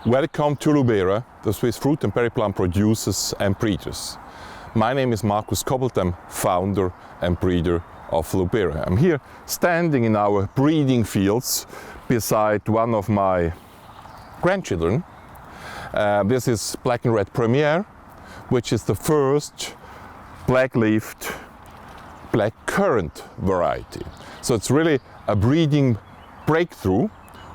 Welcome to Lubera, the Swiss fruit and berry plant producers and breeders. My name is Markus Koppelt, I'm founder and breeder of Lubera. I'm here standing in our breeding fields beside one of my grandchildren. This is Black and Red Premier, which is the first black-leafed blackcurrant variety. So it's really a breeding breakthrough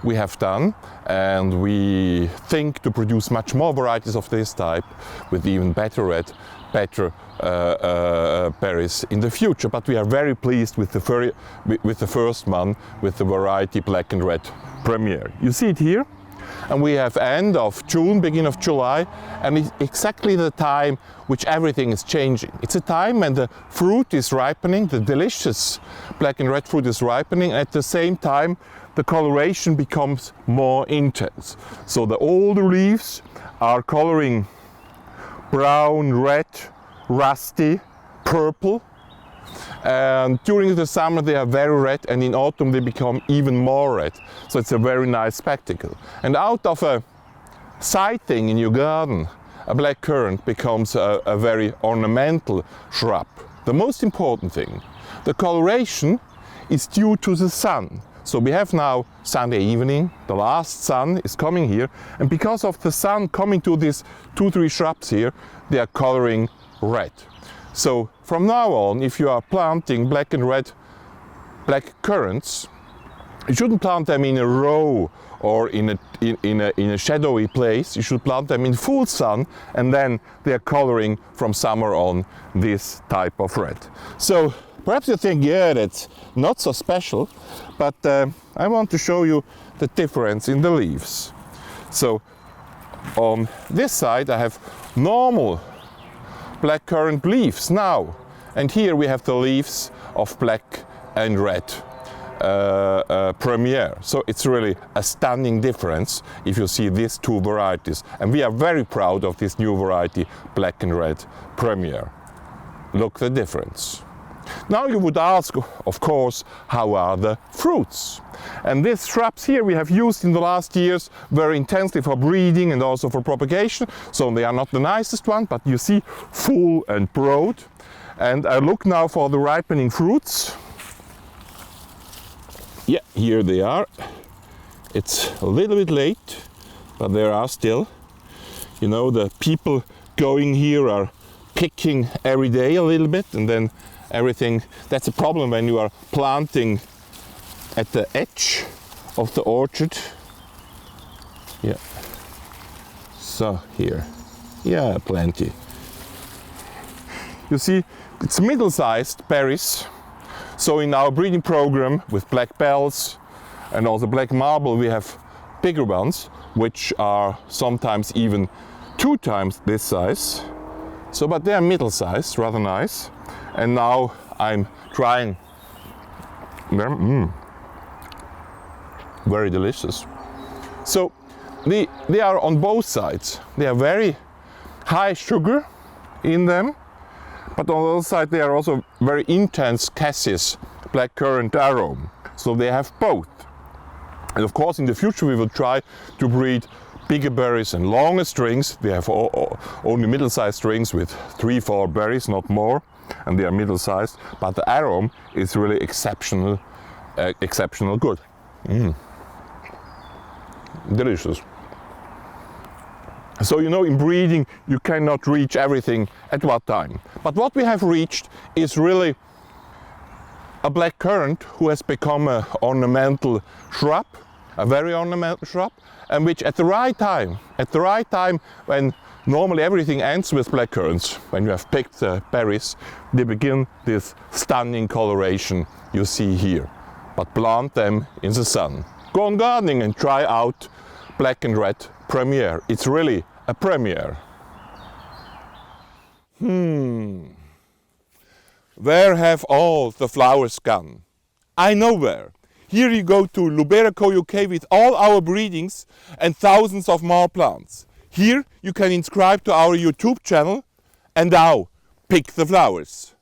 we have done, and we think to produce much more varieties of this type with even better berries in the future. But we are very pleased with the first one, with the variety Black and Red Premier. You see it here, and we have end of June, beginning of July, and it's exactly the time which everything is changing. It's a time when the fruit is ripening, the delicious black and red fruit is ripening, and at the same time the coloration becomes more intense. So the older leaves are coloring brown, red, rusty, purple, and during the summer they are very red, and in autumn they become even more red. So it's a very nice spectacle. And out of a side thing in your garden, a blackcurrant becomes a very ornamental shrub. The most important thing, the coloration is due to the sun. So we have now Sunday evening, the last sun is coming here, and because of the sun coming to these 2-3 shrubs here, they are coloring red. So from now on, if you are planting black and red blackcurrants, you shouldn't plant them in a row or in a shadowy place. You should plant them in full sun, and then they are coloring from summer on this type of red. So perhaps you think, yeah, that's not so special, but I want to show you the difference in the leaves. So on this side I have normal blackcurrant leaves now, and here we have the leaves of Black and Red Premier. So it's really a stunning difference if you see these two varieties, and we are very proud of this new variety Black and Red Premier. Look the difference. Now you would ask, of course, how are the fruits? And these shrubs here we have used in the last years very intensely for breeding and also for propagation. So they are not the nicest one, but you see, full and broad. And I look now for the ripening fruits. Yeah, here they are. It's a little bit late, but there are still. You know, the people going here are picking every day a little bit, and then everything. That's a problem when you are planting at the edge of the orchard. Yeah. So here, yeah, plenty. You see, it's middle-sized berries. So in our breeding program with black bells and also black marble, we have bigger ones, which are sometimes even 2 times this size. So, but they are middle-sized, rather nice. And now I'm trying them. Very delicious. So they are on both sides. They are very high sugar in them, but on the other side they are also very intense cassis, blackcurrant aroma. So they have both. And of course in the future we will try to breed bigger berries and longer strings. They have only middle-sized strings with 3-4 berries, not more, and they are middle-sized, but the aroma is really exceptional good. Delicious. So you know, in breeding you cannot reach everything at one time, but what we have reached is really a blackcurrant who has become an ornamental shrub, a very ornamental shrub, and which at the right time when normally everything ends with blackcurrants, when you have picked the berries, they begin this stunning coloration you see here. But plant them in the sun. Go on gardening and try out Black and Red Premier. It's really a premier. Where have all the flowers gone? I know where. Here you go to Lubera.co UK with all our breedings and thousands of more plants. Here you can subscribe to our YouTube channel, and now pick the flowers.